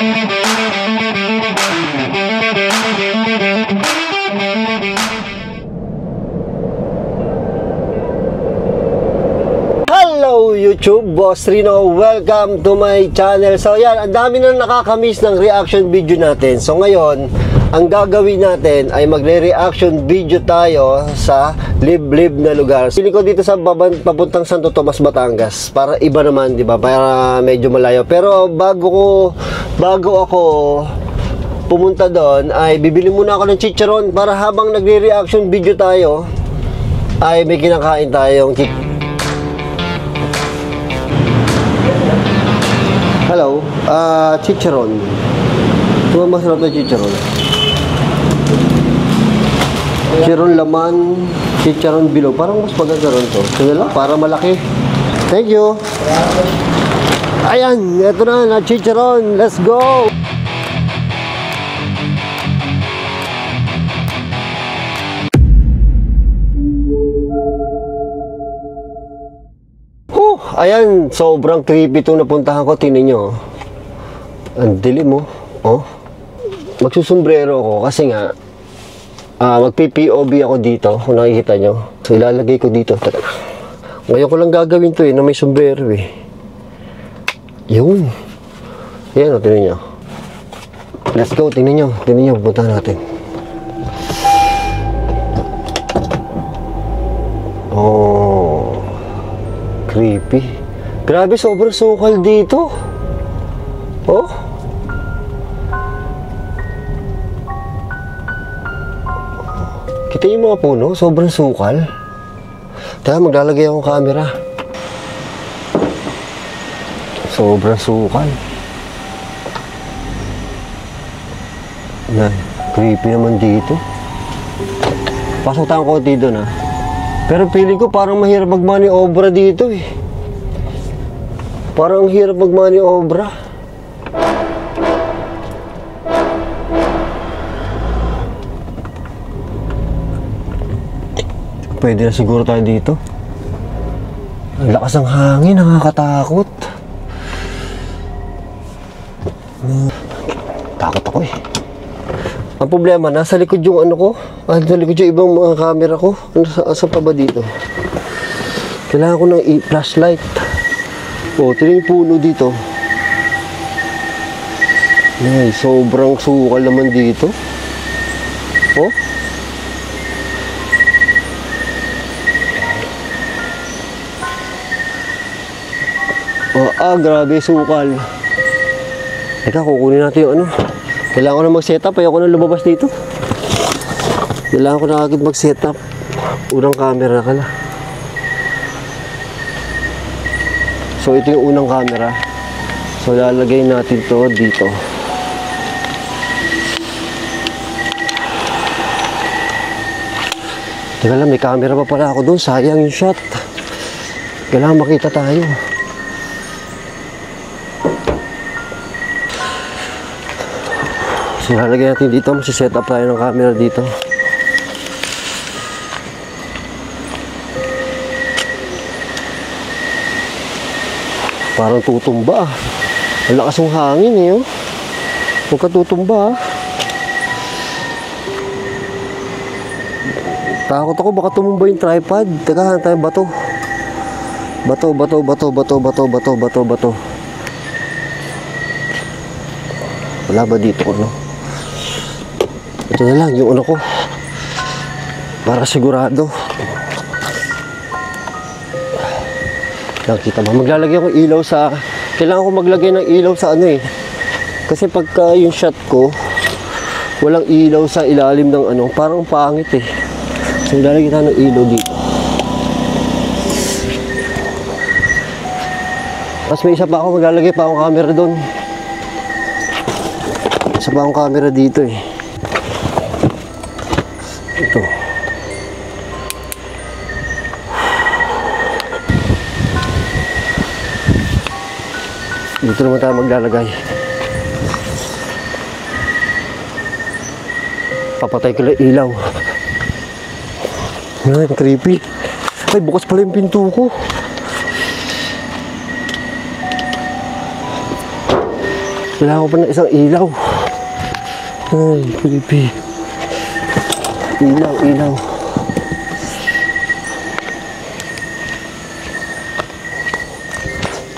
Hello YouTube, Boss Rino, welcome to my channel. So yan, ang dami na nakakamiss ng reaction video natin. So ngayon, ang gagawin natin ay magre-reaction video tayo sa liblib na lugar. Pili ko dito sa papuntang Santo Tomas, Batangas. Para iba naman, di ba? Para medyo malayo. Pero bago ako pumunta doon, ay bibili muna ako ng chicharon para habang nagre-reaction video tayo, ay may kinakain tayong Hello, chicharon. Ito masarap na chicharon. Chicharon laman, chicharon bilog. Parang mas magagaroon to. Sige lang, para malaki. Thank you. Ayan, ito na chicharon. Let's go! Ayan, sobrang creepy itong napuntahan ko. Tingnan nyo. Ang dilim mo. Oh. Magsusombrero ako kasi nga magpi-POV ako dito kung nakikita nyo. So ilalagay ko dito. Ngayon ko lang gagawin to na may sombrero Yun. Ayan o, tingnan nyo. Let's go, tingnan nyo. Tingnan nyo, punta natin. Oh, creepy. Grabe, sobrang sukal dito. Oh. Kita yung mga puno, sobrang sukal. Kaya maglalagay akong camera. Sobrang sukal. Yan, creepy naman dito. Pasok tayong konti doon Pero feeling ko parang mahirap magmaniobra dito Parang hirap magmaniobra. Pwede na siguro tayo dito. Ang lakas ng hangin, nakakatakot. Takot ako Ang problema, nasa likod yung ano ko. Nasa likod yung ibang mga camera ko. Asa pa ba dito? Kailangan ko ng flashlight. O, tingnan yung puno dito. Ay, sobrang sukal naman dito. Oh. Grabe, sukal. Teka, kukunin natin yung ano. Kailangan ko na mag-setup. Ayoko na lumabas dito. Kailangan ko na agad mag-setup. Unang camera ka na. So, ito yung unang camera. So, lalagay natin to dito. Teka lang, may camera pa pala ako doon. Sayang yung shot. Kailangan makita tayo. So, lalagay natin dito. Masi-set up tayo ng camera dito. Parang tutumba Ang lakas ng hangin Huwag ka tutumba Takot ako baka tumumba yung tripod. Teka, hanap tayong bato. Bato. Wala ba dito Ito na lang yung ko para sigurado. Nakita mo, maglalagay akong ilaw sa... Kailangan ko maglagay ng ilaw sa kasi pagka yung shot ko walang ilaw sa ilalim ng parang pangit So maglalagay tayo ng ilaw dito. Tapos may isa pa ako, maglalagay pa akong camera doon. Isa pa akong camera dito Ito. Dito naman tayo maglalagay. Papatay ko lang ilaw. Ay, creepy. Ay, bukas pala yung pinto ko. Kailangan ko pa ng isang ilaw. Ay, creepy. Ilaw, ilaw.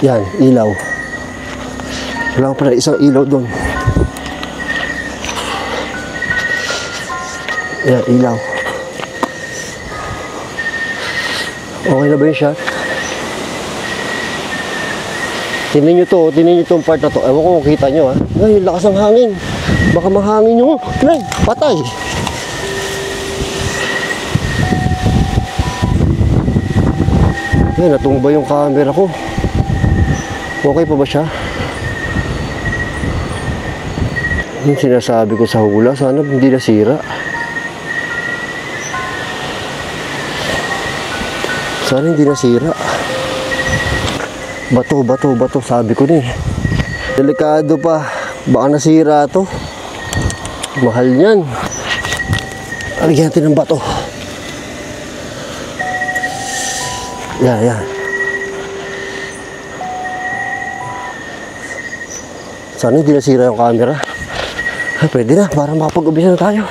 Yan, ilaw. Kailangan ko pa ng isang ilaw doon. Yan, ilaw. Okay na ba yun siya? Tingnan nyo to, tingnan nyo itong part na to. Ewan ko kung kita nyo ha. Ay, lakas ng hangin. Baka mahangin nyo. Ay, patay. Ay, natumba yung camera ko. Okay pa ba siya? Yung sinasabi ko sa hula, sana hindi nasira. Sana hindi nasira. Bato, bato, bato, sabi ko ni. Delikado pa. Baka nasira to. Mahal yan. Alagyan natin ng bato. Yan, yan. Sana hindi nasira yung camera. Ay, pwede na, para makapag-ubisa na tayo.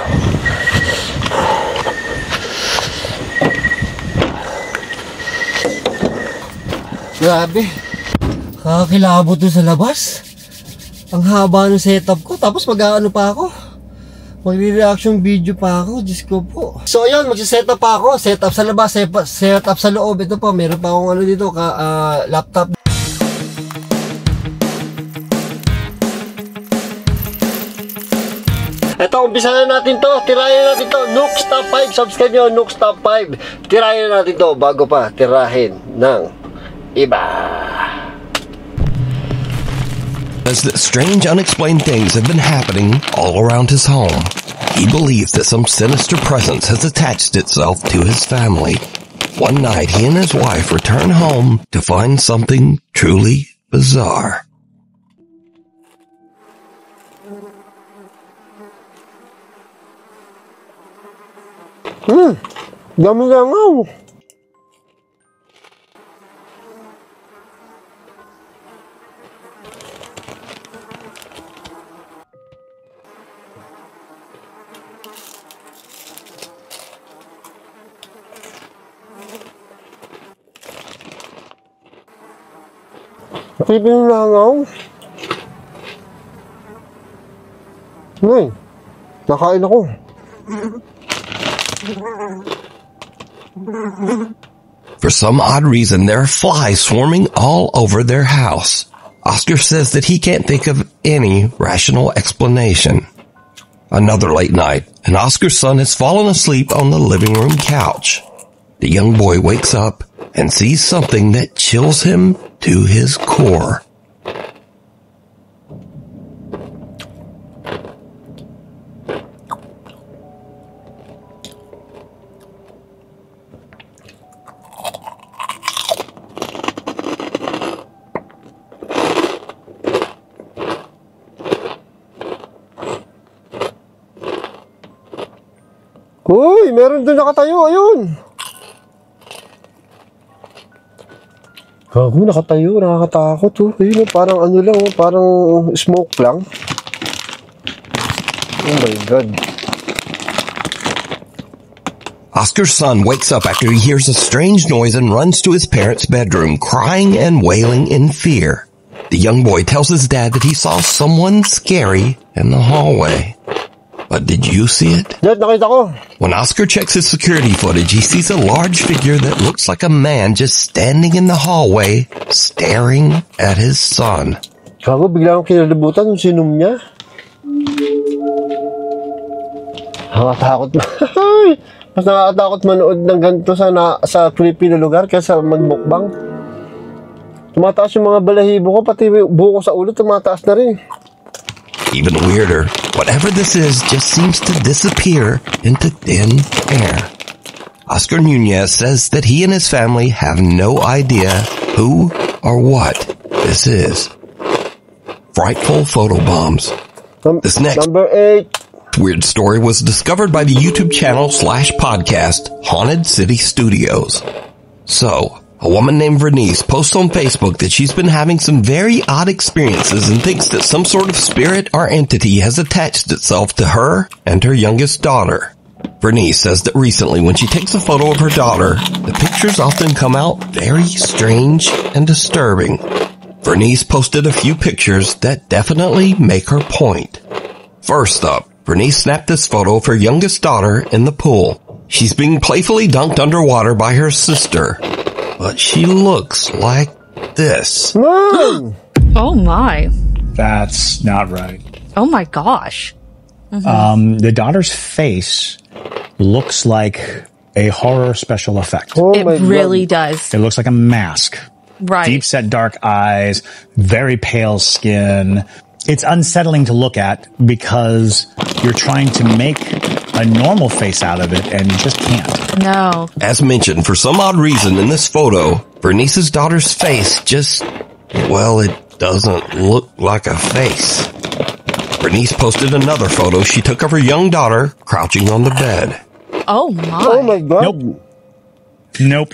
Grabe. Kakakilabot doon sa labas. Ang haba ng setup ko. Tapos mag-aano pa ako. Magre-reaction video pa ako. Diyos ko po. So ayun, magsisetup pa ako. Setup sa labas, setup sa loob. Ito pa, meron pa akong ano dito, laptop. Ito, umpisa na natin to. Tirahin na natin to. Nooks Top 5. Subscribe nyo, Nooks Top 5. Tirahin na natin to bago pa tirahin ng iba. Says that strange, unexplained things have been happening all around his home. He believes that some sinister presence has attached itself to his family. One night, he and his wife return home to find something truly bizarre. Dami langaw. Nakita yung langaw. Nay, nakain ako. For some odd reason, there are flies swarming all over their house. Oscar says that he can't think of any rational explanation. Another late night, and Oscar's son has fallen asleep on the living room couch. The young boy wakes up and sees something that chills him to his core. Uy, meron doon nakatayo, ayun. Gago, nakatayo, nakakatakot. Ayun, parang ano lang, parang smoke lang. Oh my God. Oscar's son wakes up after he hears a strange noise and runs to his parents' bedroom, crying and wailing in fear. The young boy tells his dad that he saw someone scary in the hallway. But did you see it? Dad, nakita ko. When Oscar checks his security footage, he sees a large figure that looks like a man just standing in the hallway, staring at his son. Gago, bigla akong kinalibutan yung sinom niya. Nakakatakot. Mas nakakatakot manood ng ganito sa creepy na lugar kaysa magbukbang. Tumataas yung mga balahibo ko, pati buko sa ulo tumataas na rin. Even weirder, whatever this is just seems to disappear into thin air. Oscar Nunez says that he and his family have no idea who or what this is. Frightful photobombs. This next Number 8. weird story was discovered by the YouTube channel /podcast Haunted City Studios. So, A woman named Vernice posts on Facebook that she's been having some very odd experiences and thinks that some sort of spirit or entity has attached itself to her and her youngest daughter. Vernice says that recently when she takes a photo of her daughter, the pictures often come out very strange and disturbing. Vernice posted a few pictures that definitely make her point. First up, Vernice snapped this photo of her youngest daughter in the pool. She's being playfully dunked underwater by her sister, but she looks like this. Mom! Oh my. That's not right. Oh my gosh. The daughter's face looks like a horror special effect. Oh It my really God. does. It looks like a mask. Right. Deep set dark eyes, very pale skin. It's unsettling to look at because you're trying to make a normal face out of it and you just can't. No. As mentioned, for some odd reason in this photo, Vernice's daughter's face just, well, it doesn't look like a face. Vernice posted another photo she took of her young daughter crouching on the bed. Oh my. Oh my God. Nope.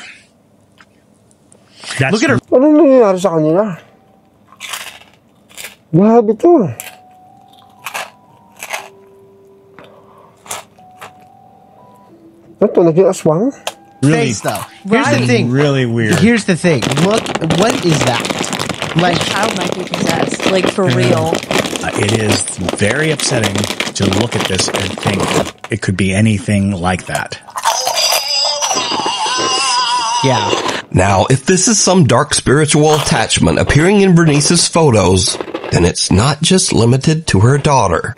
That's Look at her. Anong nangyayari sa kanila? Grabe to. Ito, naging aswang? really, Face, though. Here's Right. the thing. really weird. Here's the thing. Look, what is that? Like, Child might be possessed. Like, for real. It is very upsetting to look at this and think it could be anything like that. yeah. Now, if this is some dark spiritual attachment appearing in Vernice's photos, then it's not just limited to her daughter.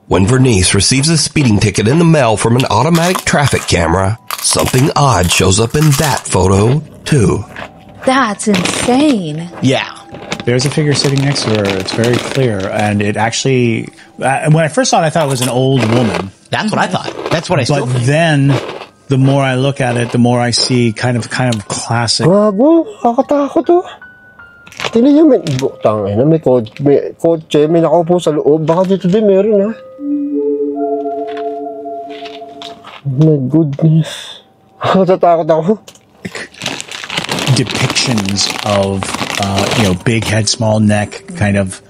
When Vernice receives a speeding ticket in the mail from an automatic traffic camera, something odd shows up in that photo, too. That's insane. Yeah. There's a figure sitting next to her. It's very clear. And it actually, when I first saw it, I thought it was an old woman. That's what I thought. That's what I still But think. then, the more I look at it, the more I see kind of classic. Gago, kakatakot to. Tingnan niyo, may tangay na, may kotse, may nakaupo sa loob. Baka dito din meron, ha? Oh my goodness. Natatakot ako. Depictions of, big head, small neck kind of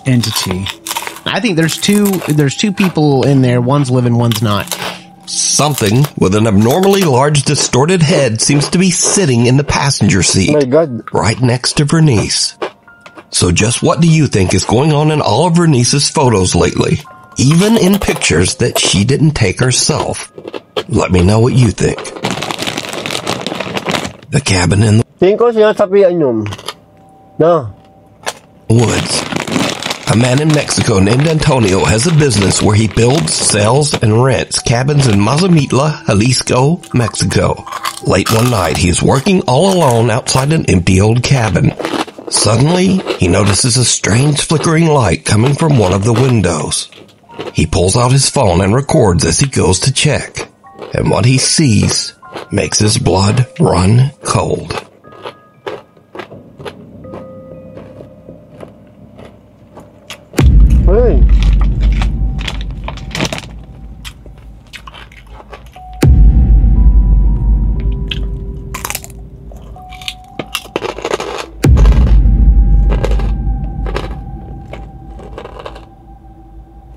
entity. I think there's two people in there. One's living, one's not. Something with an abnormally large distorted head seems to be sitting in the passenger seat, Oh my God. right next to Vernice. So just what do you think is going on in all of Vernice's photos lately? Even in pictures that she didn't take herself. Let me know what you think. The cabin in the Tingin ko sinasapian yun. No. woods. A man in Mexico named Antonio has a business where he builds, sells, and rents cabins in Mazamitla, Jalisco, Mexico. Late one night, he is working all alone outside an empty old cabin. Suddenly, he notices a strange flickering light coming from one of the windows. He pulls out his phone and records as he goes to check. And what he sees makes his blood run cold. Ay.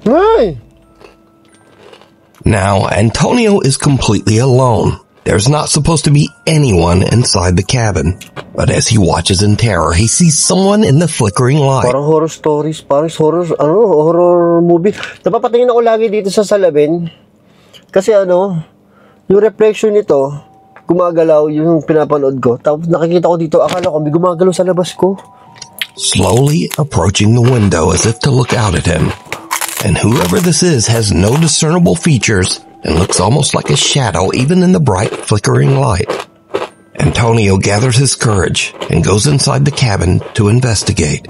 Ay. Now, Antonio is completely alone. There's not supposed to be anyone inside the cabin. But as he watches in terror, he sees someone in the flickering light. Parang horror stories, parang horror movie. Napapatingin ako lagi dito sa salamin. Kasi yung reflection nito, gumagalaw yung pinapanood ko. Tapos nakikita ko dito, akala ko may gumagalaw sa labas ko. Slowly approaching the window as if to look out at him. And whoever this is has no discernible features and looks almost like a shadow even in the bright flickering light. Antonio gathers his courage and goes inside the cabin to investigate.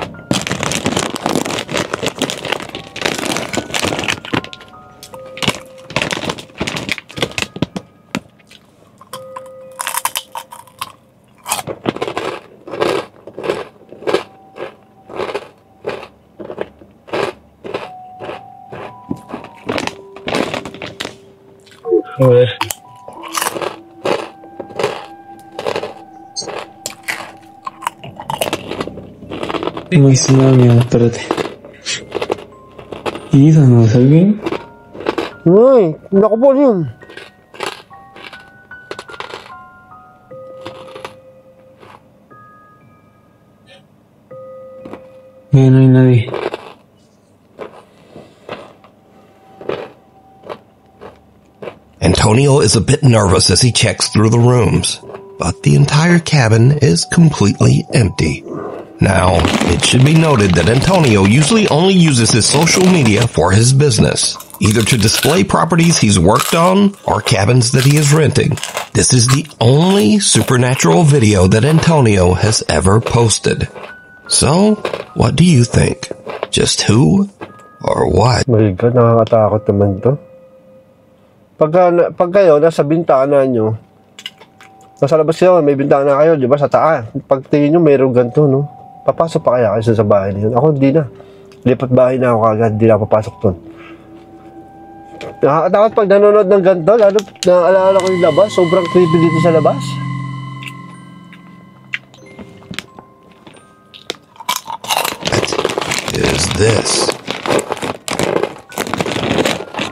今津波あったらて。いいだな、sabihin? Uy, naku po yun. Ngayon ay nari. Antonio is a bit nervous as he checks through the rooms, but the entire cabin is completely empty. Now, it should be noted that Antonio usually only uses his social media for his business, either to display properties he's worked on or cabins that he is renting. This is the only supernatural video that Antonio has ever posted. So, what do you think? Just who or what? My God, nakakatakot naman to. Pag kayo, nasa bintana nyo, nasa labas kayo, may bintana kayo, di ba, sa taas. Pag tingin nyo, mayroong ganito, no? Papasok pa kaya kayo sa bahay na yun? Ako, hindi na. Lipat bahay na ako kagad, hindi na papasok doon. Nakakatakot pag nanonood ng ganito, lalo naaalala ko yung labas, sobrang creepy dito sa labas. Is this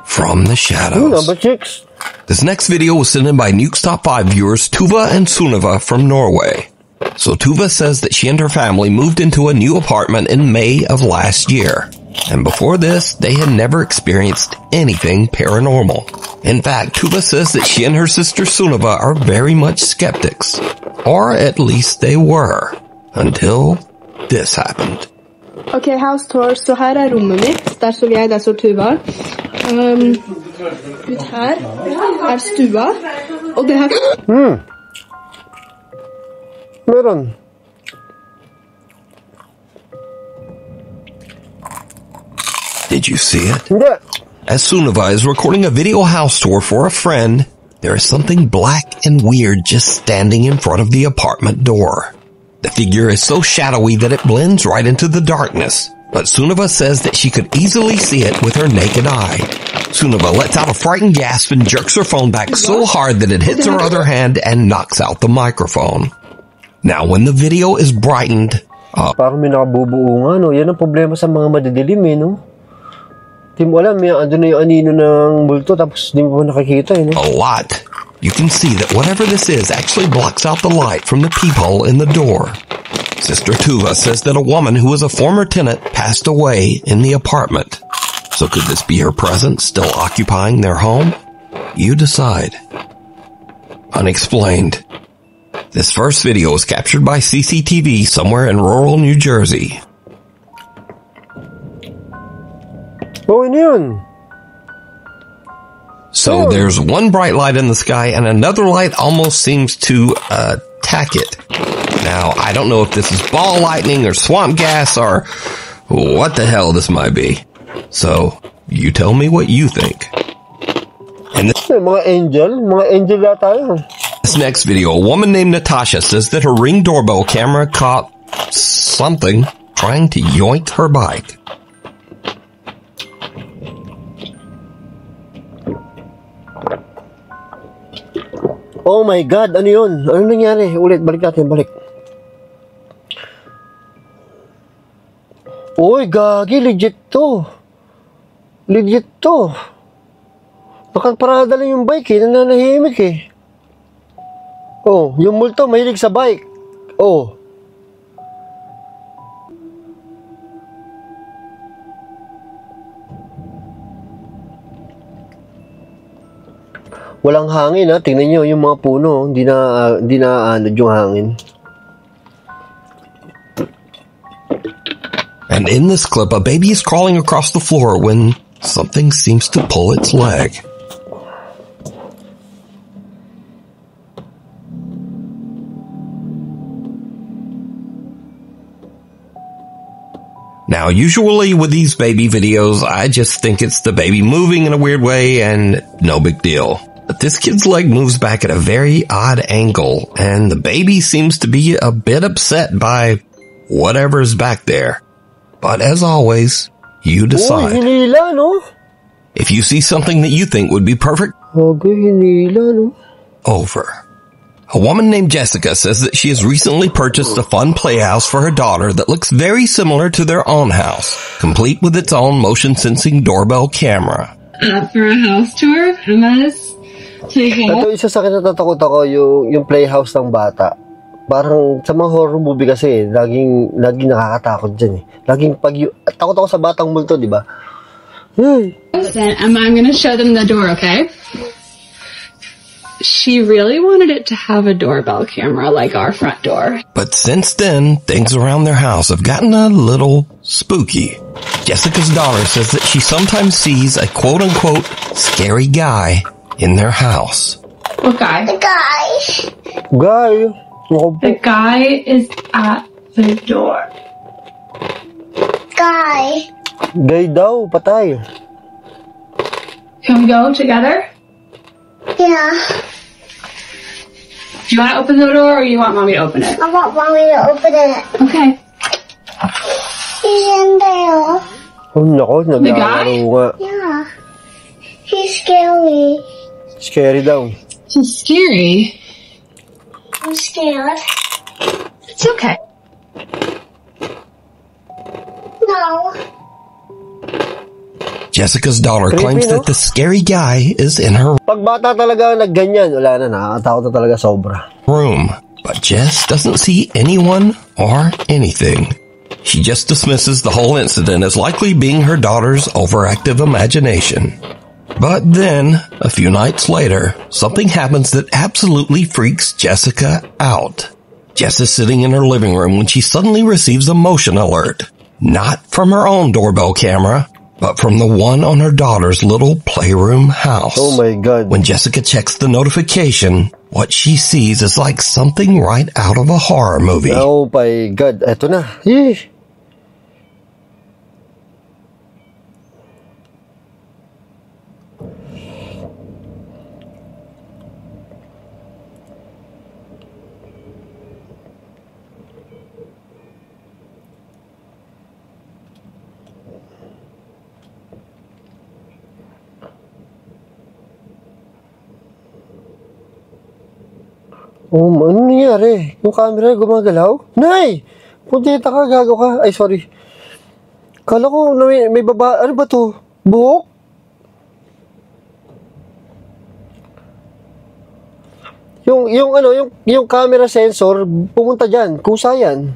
from the shadows? Number 6. This next video was sent in by Nuke's Top 5 viewers Tuva and Sunniva from Norway. So Tuva says that she and her family moved into a new apartment in May of last year. And before this, they had never experienced anything paranormal. In fact, Tuva says that she and her sister Sunniva are very much skeptics. Or at least they were. Until this happened. Okej, house tour. Så här är rummet mitt. Där står jag, där står Tuva. Ut här är stua. Och det här... Meron. Did you see it? Hindi. As Sunniva is recording a video house tour for a friend, there is something black and weird just standing in front of the apartment door. The figure is so shadowy that it blends right into the darkness, but Sunniva says that she could easily see it with her naked eye. Sunniva lets out a frightened gasp and jerks her phone back so hard that it hits her other hand and knocks out the microphone. Now, when the video is brightened up, Parang may nakabubuo nga, no? Yan ang problema sa mga madidilim, eh, no? Di mo alam, andun na yung anino ng multo, tapos di mo nakikita, eh, no? a lot, you can see that whatever this is actually blocks out the light from the peephole in the door. Sister Tuva says that a woman who was a former tenant passed away in the apartment. So could this be her presence still occupying their home? You decide. Unexplained. This first video was captured by CCTV somewhere in rural New Jersey. Oo, ano yun? So there's one bright light in the sky and another light almost seems to attack it. Now, I don't know if this is ball lightning or swamp gas or what the hell this might be. So, you tell me what you think. And Mga angel yata yun. this next video, a woman named Natasha says that her Ring doorbell camera caught something trying to yoink her bike. Oh my God, ano yun? Ano nangyari? Ulit, balik natin, balik. Uy, gagi, legit to. Legit to. Nakaparada lang yung bike, eh. Nananahimik, eh. Oh, yung multo, mahilig sa bike. Oh. Walang hangin, ha. Tingnan nyo yung mga puno. Hindi na yung hangin. And in this clip, a baby is crawling across the floor when something seems to pull its leg. Now, usually with these baby videos, I just think it's the baby moving in a weird way and no big deal. But this kid's leg moves back at a very odd angle, and the baby seems to be a bit upset by whatever's back there. But as always, you decide. Uy, hinila, no? If you see something that you think would be perfect, Okay, hinila, no? over A woman named Jessica says that she has recently purchased a fun playhouse for her daughter that looks very similar to their own house, complete with its own motion-sensing doorbell camera. For a house tour, Emma's taking Ito, isa sa akin natatakot ako, yung playhouse ng bata. Parang sa mga horror movie kasi, laging nakakatakot dyan eh. Laging takot ako sa batang multo, di ba? Emma, I'm gonna show them the door, okay? She really wanted it to have a doorbell camera like our front door. But since then, things around their house have gotten a little spooky. Jessica's daughter says that she sometimes sees a quote-unquote scary guy in their house. What guy? Guy. The guy is at the door. Guy daw, patay. Can we go together? Yeah, Do you want to open the door or you want mommy to open it? I want mommy to open it. Okay. He's in there. Oh, nako, The guy? naglalaro nga. Yeah. He's scary. Scary daw. It's scary. I'm scared. It's okay. No. Jessica's daughter Creepy, claims no? that the scary guy is in her Pag bata talaga nagganyan, wala na, nakakatakot na talaga sobra. room, but Jess doesn't see anyone or anything. She just dismisses the whole incident as likely being her daughter's overactive imagination. But then, a few nights later, something happens that absolutely freaks Jessica out. Jess is sitting in her living room when she suddenly receives a motion alert. Not from her own doorbell camera, but from the one on her daughter's little playroom house. Oh my God. When Jessica checks the notification, what she sees is like something right out of a horror movie. Oh my God. Eto na. Yee. Oh, ano nangyari? Yung camera gumagalaw? Nay! Puntita ka, gago ka. Ay, sorry. Kala ko na may baba. Ano ba to? Buhok? Yung camera sensor, pumunta dyan. Kusa yan.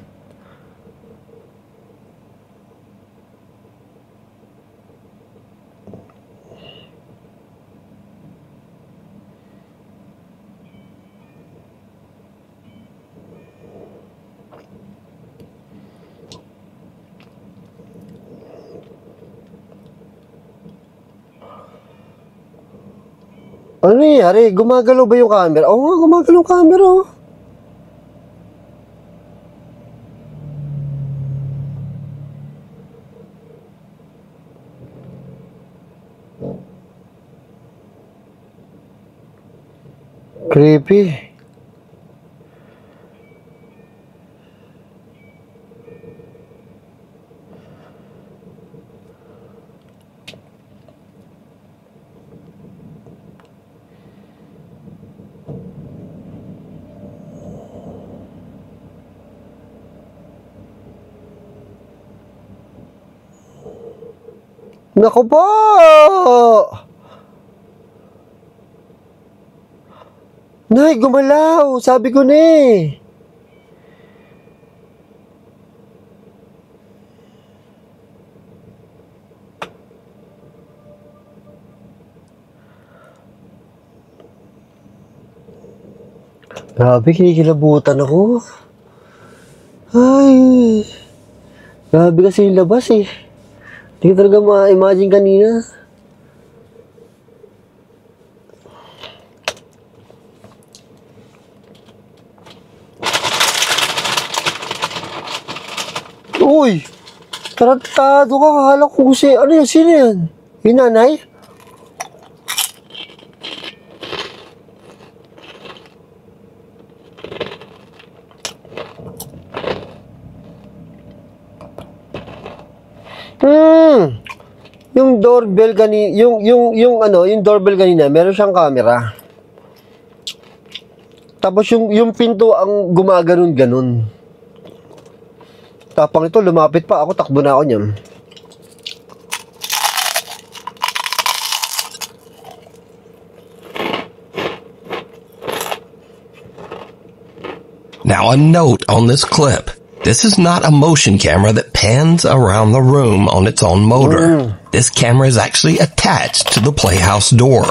Ano nangyari? Gumagalaw ba yung camera? Oo nga, gumagalaw yung camera. Oh. Creepy. Naku po! Nay, gumalaw! Sabi ko na eh. Grabe, kinikilabutan ako. Ay, grabe kasi yung labas eh. Hindi ko talaga ma-imagine kanina. Uy! Tarantado ka, kakala ko kasi, ano yun, sino yan? Yung nanay? Yung doorbell kanina, yung doorbell kanina, meron siyang camera. Tapos yung pinto ang gumaganon-ganon. Tapang ito, lumapit pa ako, takbo na ako niyan. Now a note on this clip. This is not a motion camera that pans around the room on its own motor. This camera is actually attached to the playhouse door.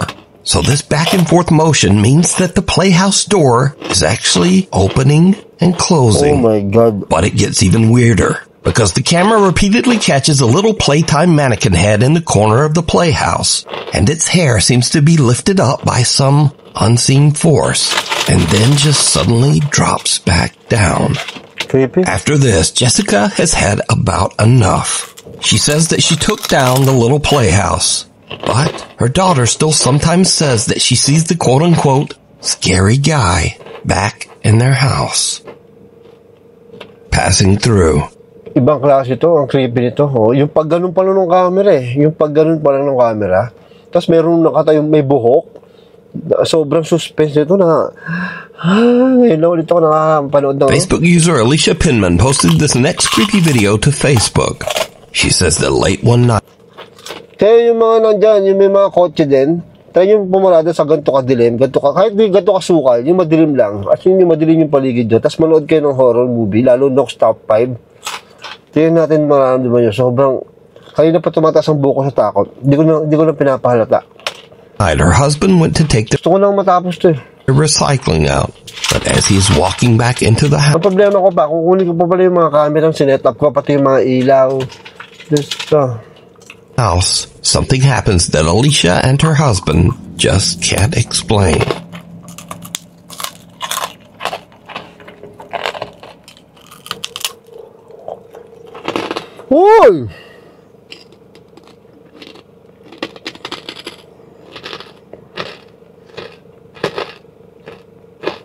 So this back and forth motion means that the playhouse door is actually opening and closing. Oh my God. But it gets even weirder because the camera repeatedly catches a little playtime mannequin head in the corner of the playhouse, and its hair seems to be lifted up by some unseen force and then just suddenly drops back down. Creepy. After this, Jessica has had about enough. She says that she took down the little playhouse, but her daughter still sometimes says that she sees the quote-unquote scary guy back in their house. Passing through. Ibang klase ito, ang creepy nito. Oh, yung pag ganun pa lang ng camera eh. Yung pag ganun pa lang ng camera. Tapos meron nakatayong may buhok. Sobrang suspense nito na ngayon na ulit ako nakapanood ng Facebook user Alicia Pinman posted this next creepy video to Facebook. She says that late one night. Kaya yung mga nandyan, yung may mga kotse din, try yung pumarada sa ganito kadilim, kahit di ganito kasukal, yung madilim lang, at yung madilim yung paligid nyo, tapos manood kayo ng horror movie, lalo Nox Top 5. Tingnan natin mararamdaman nyo, sobrang, kanina pa tumataas ang buko sa takot, hindi ko na pinapahalata. Her husband went to take the Gusto ko nang matapos to eh. recycling out, but as he's walking back into the Ang problema ko pa, kukunin ko pa pala yung mga camera, sinet up ko, pati yung mga ilaw. house, something happens that Alicia and her husband just can't explain. Hoy!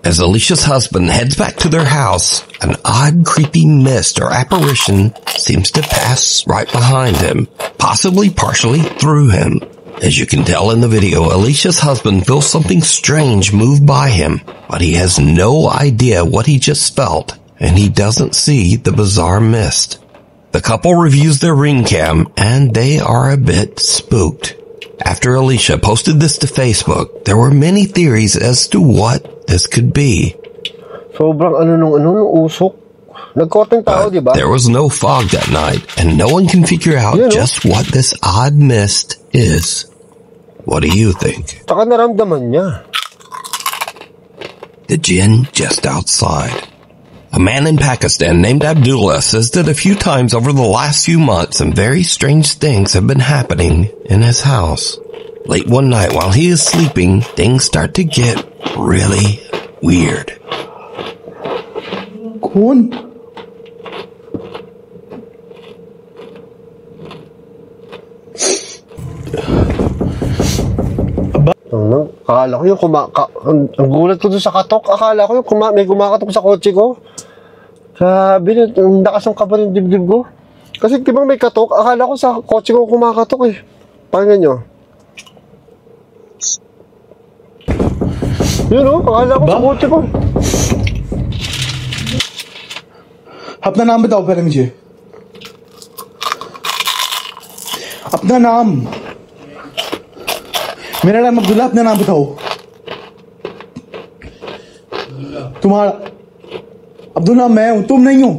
As Alicia's husband heads back to their house, an odd, creepy mist or apparition seems to pass right behind him, possibly partially through him. As you can tell in the video, Alicia's husband feels something strange move by him, but he has no idea what he just felt, and he doesn't see the bizarre mist. The couple reviews their Ring Cam, and they are a bit spooked. After Alicia posted this to Facebook, there were many theories as to what this could be. Sobrang nung usok. Nagkoteng tao, di ba? There was no fog that night, and no one can figure out just what this odd mist is. What do you think? Saka naramdaman niya. The jinn just outside. A man in Pakistan named Abdullah says that a few times over the last few months some very strange things have been happening in his house. Late one night while he is sleeping, things start to get really weird. Kun? Akala ko yung ang gulat ko doon sa katok, akala ko yung may kumakatok sa kotse ko. Sabi na, ang lakas ng kaba ng dibdib ko. Kasi di ba may katok, akala ko sa kotse ko kumakatok eh. Pakinggan nyo. Yun o, akala ko sa kotse ko. अपना नाम बताओ पहले मुझे अपना नाम मेरा नाम अब्दुल्ला अपना नाम बताओ तुम्हारा अब्दुल्ला मैं हूं तुम नहीं हो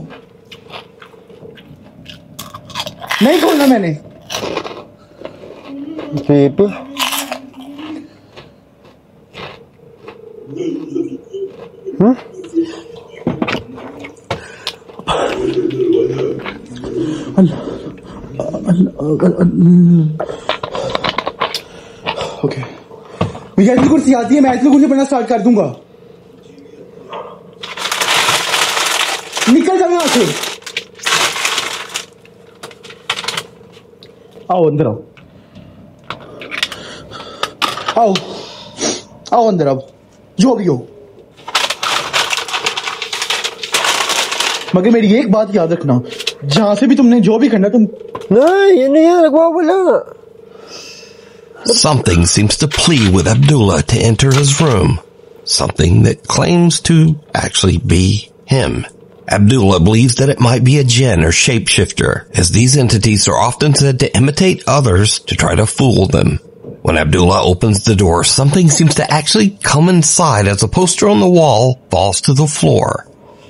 नहीं खोलना मैंने Creepy. ओके मुझे आयतुल कुर्सी आती है मैं आयतुल कुर्सी पढ़ना स्टार्ट कर दूंगा निकल जाओ यहां से आओ अंदर आओ आओ आओ अंदर आओ जो भी हो मगर मेरी एक बात याद रखना जहां से भी तुमने जो भी करना तुम नहीं ये नहीं नagwawala. Something seems to plead with Abdullah to enter his room, something that claims to actually be him. Abdullah believes that it might be a jinn or shapeshifter, as these entities are often said to imitate others to try to fool them. When Abdullah opens the door, something seems to actually come inside as a poster on the wall falls to the floor.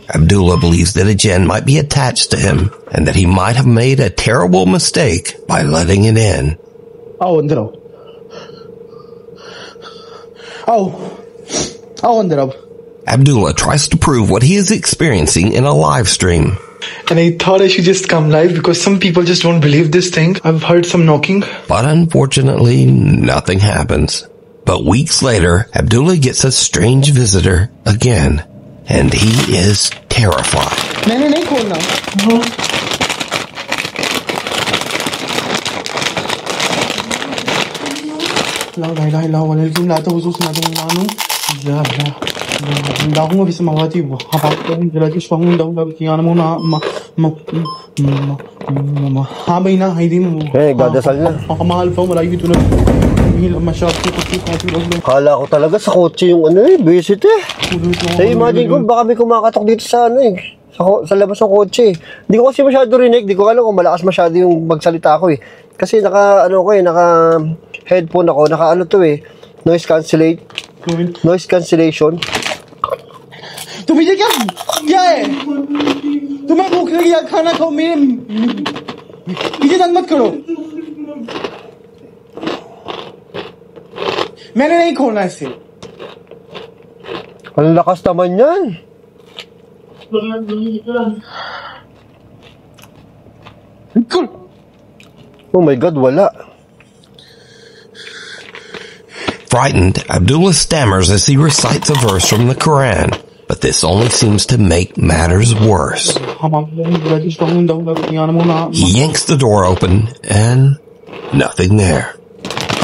Abdullah believes that a jinn might be attached to him and that he might have made a terrible mistake by letting it in. आओ अंदर आओ आओ आओ अंदर आओ. Abdullah tries to prove what he is experiencing in a live stream. And I thought I should just come live because some people just don't believe this thing. I've heard some knocking. But unfortunately, nothing happens. But weeks later, Abdullah gets a strange visitor again, and he is terrified. मैंने नहीं खोलना. لا لا لا لا ولا الجن لا توزوس لا تنانو يا لا لا هم بس مواتي وحباكم جلادي شوهم دولة بكيان مونا ما हाँ भाई ना हाइदी gadasal na. mahal pa malayo ito na masyado ko Kala ko talaga sa kotse yung ano eh, visit eh. Imagine ko, baka may kumakatok dito sa ano eh, sa labas ng kotse. Hindi ko kasi masyado rinig, di ko alam kung malakas masyado yung magsalita ko eh. Kasi naka headphone ako, naka ano to eh, noise cancellation. तुम्हें क्या है तुम्हें भूख लगी है खाना खाओ मेरे पीछे तंग मत करो मैंने नहीं खोलना इसे Ang lakas naman yan. Oh my God, wala. Frightened, Abdullah stammers as he recites a verse from the Quran, but this only seems to make matters worse. He yanks the door open, and nothing there.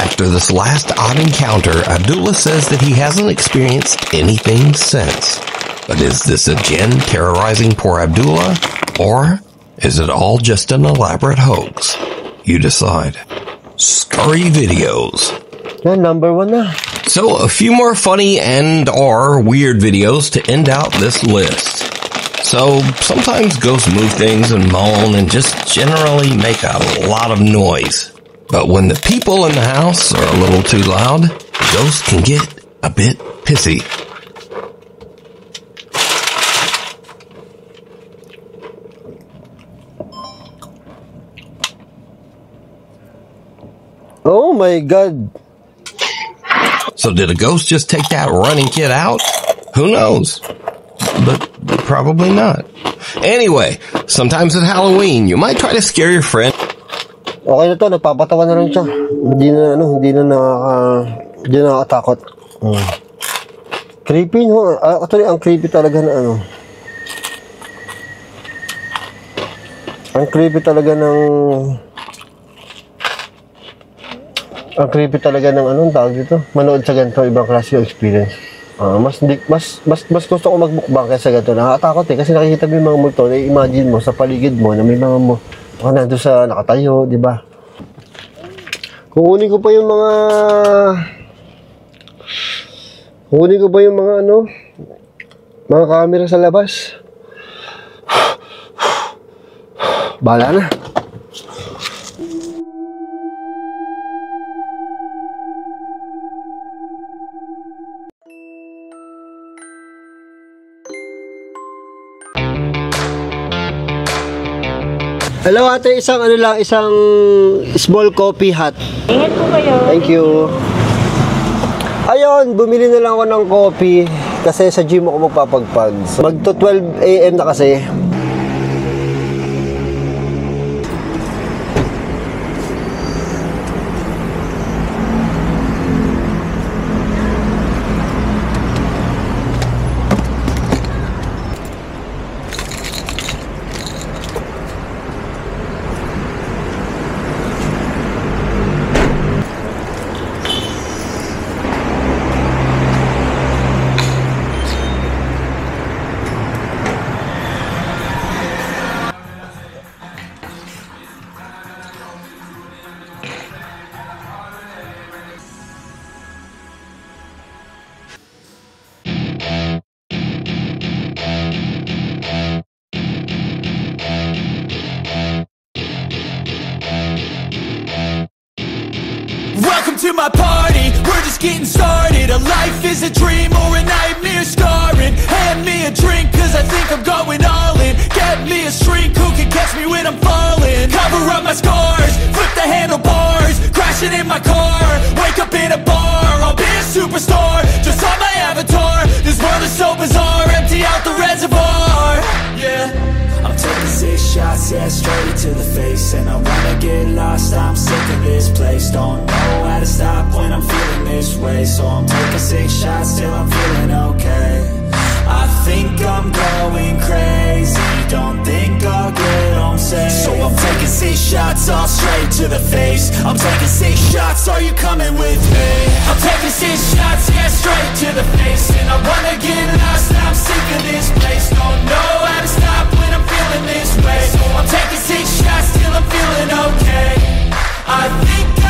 After this last odd encounter, Abdullah says that he hasn't experienced anything since. But is this a jinn terrorizing poor Abdullah, or is it all just an elaborate hoax? You decide. Scurry Videos. Yan, number 1 na. So, a few more funny and/or weird videos to end out this list. So, sometimes ghosts move things and moan and just generally make a lot of noise. But when the people in the house are a little too loud, ghosts can get a bit pissy. Oh my God. So did a ghost just take that running kid out? Who knows? But probably not. Anyway, sometimes at Halloween, you might try to scare your friend. Okay na to, nagpapatawa na lang siya. Hindi na nakakatakot. Creepy, no? Actually, ang creepy talaga na ano. Ang creepy talaga ng anong tawag dito. Manood sa ganito, ibang klase yung experience. Mas gusto ko magbukbang kaysa ganito. Nakakatakot eh, kasi nakikita mo yung mga multo, na-imagine mo sa paligid mo na may mga nandun sa nakatayo, di ba? Kukunin ko pa yung mga camera sa labas. Bahala na. Hello ate, isang small coffee hot. Ingat po kayo. Thank you. Ayun, bumili na lang ako ng coffee kasi sa gym ako magpapagpag. So, magto 12 AM na kasi. welcome to my party. We're just getting started. A life is a dream or a nightmare scarring. Hand me a drink cause I think I'm going all in. Get me a shrink who can catch me when I'm falling. Cover up my scars, flip the handlebars. Crashing in my car, wake up in a bar. I'll be a superstar, just on my avatar. This world is so bizarre, empty out the reservoir. Yeah, I'm taking 6 shots, yeah, straight to the face. And I wanna get lost, I'm sick of this place. Don't know how to stop when I'm feeling this way. So I'm taking 6 shots till I'm feeling okay. I think I'm going crazy, don't think I'll get home safe. So I'm taking 6 shots, all straight to the face. I'm taking 6 shots, are you coming with me? I'm taking 6 shots, yeah, straight to the face. And I wanna get lost, I'm sick of this place. Don't know how to stop when I'm feeling this way. So I'm taking 6 shots till I'm feeling okay. I think